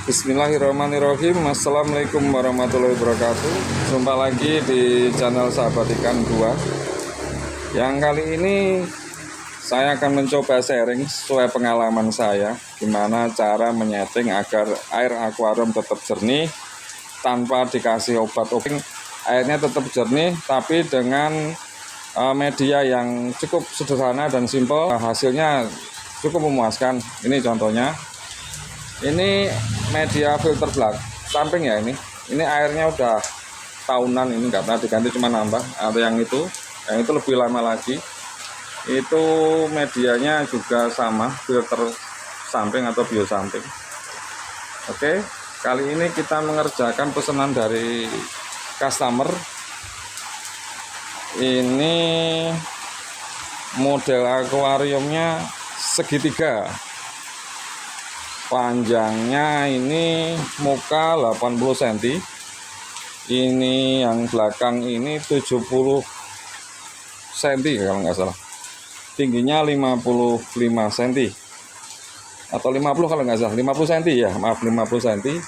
Bismillahirrahmanirrahim. Assalamualaikum warahmatullahi wabarakatuh. Jumpa lagi di channel Sahabat Ikan 2. Yang kali ini saya akan mencoba sharing sesuai pengalaman saya, gimana cara menyeting agar air akuarium tetap jernih tanpa dikasih obat-obat. Airnya tetap jernih tapi dengan media yang cukup sederhana dan simpel. Hasilnya cukup memuaskan. Ini contohnya. Ini media filter samping ya ini. Ini airnya udah tahunan, ini nggak pernah diganti, cuma nambah. Atau yang itu lebih lama lagi. Itu medianya juga sama, filter samping atau bio samping. Oke, kali ini kita mengerjakan pesanan dari customer. Ini model akuariumnya segitiga. Panjangnya ini muka 80 cm. Ini yang belakang ini 70 cm kalau nggak salah. Tingginya 55 cm. Atau 50 kalau nggak salah, 50 cm ya, maaf 50 cm.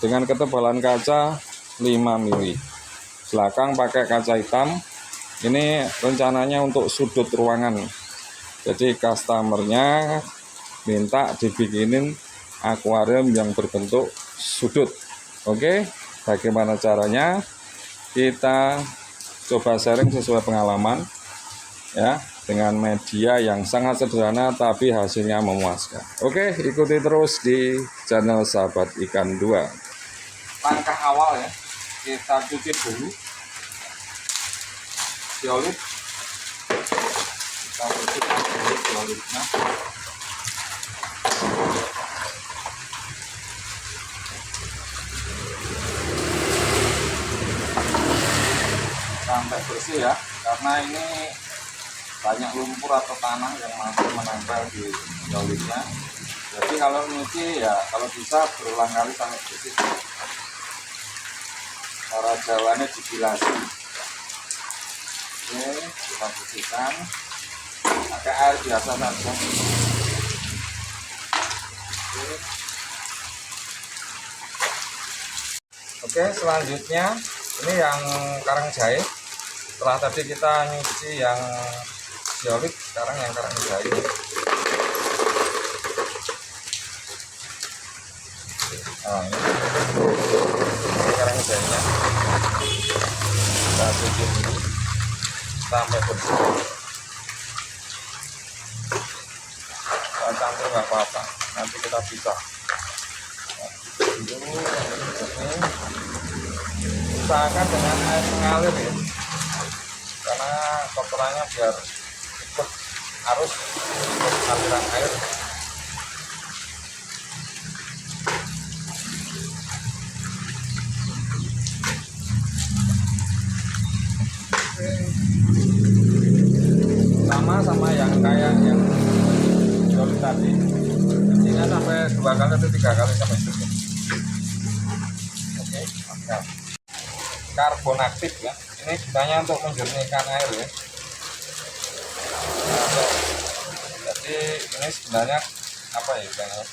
Dengan ketebalan kaca 5 mili. Belakang pakai kaca hitam. Ini rencananya untuk sudut ruangan. Jadi customernya minta dibikinin akuarium yang berbentuk sudut. Oke, bagaimana caranya? Kita coba sharing sesuai pengalaman ya, dengan media yang sangat sederhana tapi hasilnya memuaskan. Oke, ikuti terus di channel Sahabat Ikan 2. Langkah awal ya, kita cuci dulu diolit. Kita bersihkan dulu diolitnya. Sampai bersih ya, karena ini banyak lumpur atau tanah yang masih menempel di diolitnya. Jadi kalau nyuci ya, kalau bisa berulang kali sampai bersih. Cara Jawanya dibilasi. Oke, kita bersihkan pakai air biasa saja. Oke, selanjutnya ini yang karang jahe. Setelah tadi kita nyuci yang diolit, sekarang yang karang jahe. Nah, ini karang jahenya. Kita cuci dulu sampai bersih. Kita campur nggak apa-apa, nanti kita pisah. Dulu ini usahakan dengan air mengalir ya, karena kotorannya biar ikut arus, ikut aliran air. Sama yang kayak yang diolit tadi, intinya sampai 2 kali atau 3 kali sampai cukup. Oke, mantap. Karbon aktif ya, ini gunanya untuk menjernihkan air ya. Nah, jadi ini sebenarnya apa ya istilahnya?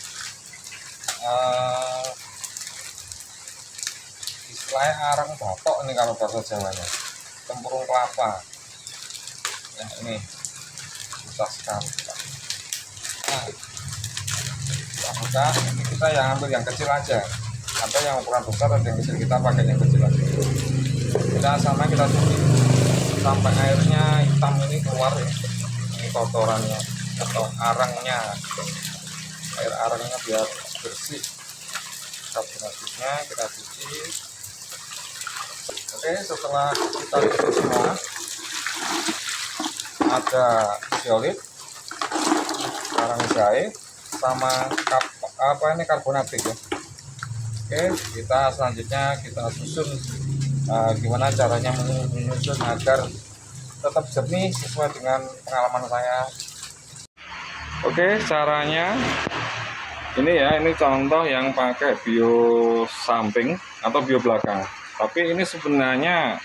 Istilahnya arang batok ini kalau bahasa Jawanya, tempurung kelapa ya. Ini susah sekali. Nah, kita buka, ini kita yang ambil yang kecil aja, atau yang ukuran besar dan yang kecil kita pakai yang kecil aja. Kita cuci sampai airnya hitam ini keluar ya. Ini kotorannya atau arangnya, air arangnya biar bersih. Karbonatnya kita cuci. Oke, setelah kita cuci semua, ada diolit, karang jahe, sama karbon aktif ya. Oke, kita selanjutnya kita susun gimana caranya menyusun agar tetap jernih sesuai dengan pengalaman saya. Oke, caranya ini ya, ini contoh yang pakai bio samping atau bio belakang. Tapi ini sebenarnya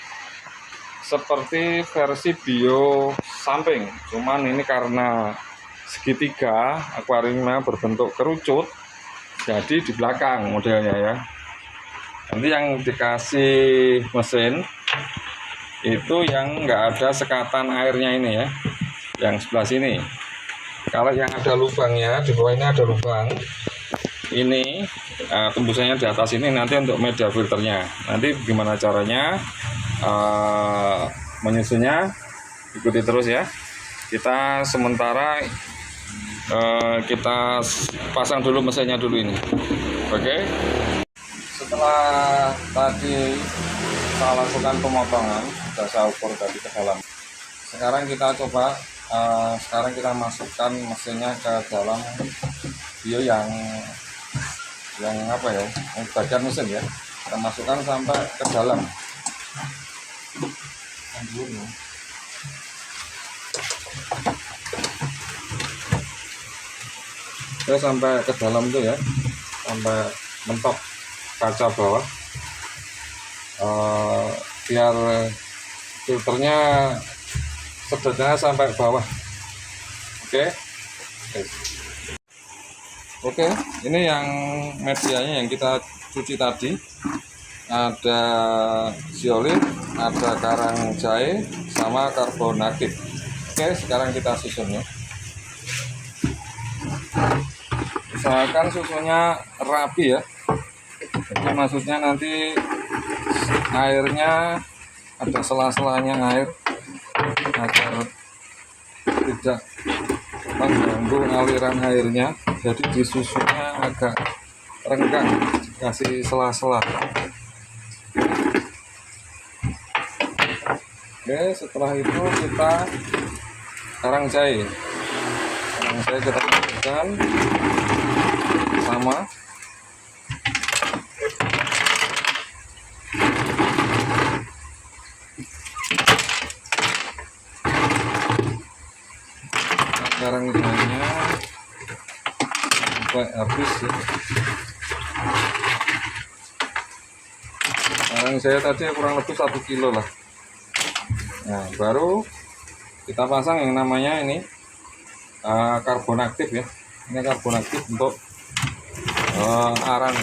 seperti versi bio samping, cuman ini karena segitiga akuariumnya berbentuk kerucut, jadi di belakang modelnya ya. Nanti yang dikasih mesin itu yang nggak ada sekatan airnya ini ya, yang sebelah sini. Kalau yang ada lubangnya, di bawah ini ada lubang ini, tembusannya di atas ini nanti untuk media filternya. Nanti gimana caranya menyusunnya, ikuti terus ya. Kita sementara kita pasang dulu mesinnya dulu ini. Oke. Setelah tadi saya lakukan pemotongan, sudah saya ukur tadi ke dalam. Sekarang kita coba, sekarang kita masukkan mesinnya ke dalam bio yang apa ya, bagian mesin ya. Kita masukkan sampai ke dalam. Oke, sampai ke dalam tuh ya, sampai mentok kaca bawah, biar filternya sedotnya sampai bawah. Oke, ini yang medianya yang kita cuci tadi, ada zeolite, ada karang jahe, sama karbon aktif. Oke, sekarang kita susunnya. Usahakan susunya rapi ya. Jadi maksudnya nanti airnya ada sela-selanya air, agar tidak mengganggu aliran airnya. Jadi di susunya agak renggang, kasih sela-sela. Oke, setelah itu kita karang jahe kita masukkan sama. Karang jahenya sampai habis ya. Karang jahe tadi kurang lebih 1 kilo lah. Nah, baru kita pasang yang namanya ini karbon aktif ya. Ini karbon aktif untuk arang.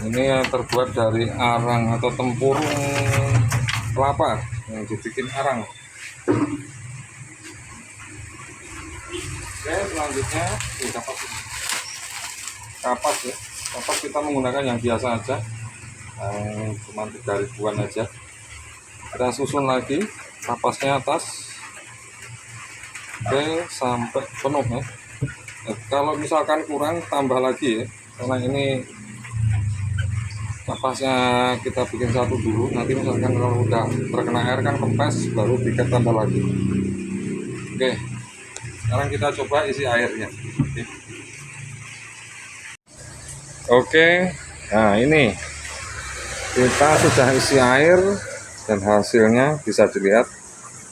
Ini yang terbuat dari arang atau tempurung kelapa yang dibikin arang. Oke, selanjutnya kapas ya. Kapas kita menggunakan yang biasa aja, cuma 3 ribuan aja. Kita susun lagi kapasnya atas. Oke, sampai penuh ya. Kalau misalkan kurang tambah lagi ya, karena ini kapasnya kita bikin satu dulu. Nanti misalkan kalau udah terkena air kan kempes, baru tiket tambah lagi. Oke, sekarang kita coba isi airnya. Oke, nah ini kita sudah isi air dan hasilnya bisa dilihat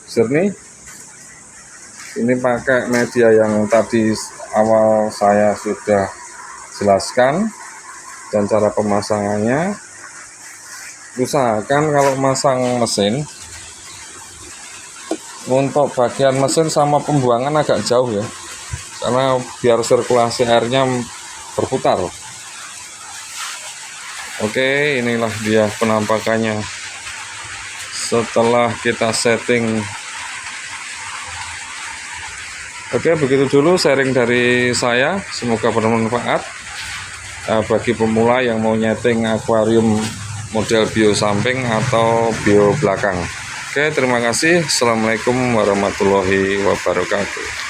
jernih. Ini pakai media yang tadi awal saya sudah jelaskan, dan cara pemasangannya, usahakan kalau masang mesin, untuk bagian mesin sama pembuangan agak jauh ya, karena biar sirkulasi airnya berputar. Oke, inilah dia penampakannya setelah kita setting. Oke, begitu dulu sharing dari saya, semoga bermanfaat bagi pemula yang mau nyeting akuarium model bio samping atau bio belakang. Oke, terima kasih. Assalamualaikum warahmatullahi wabarakatuh.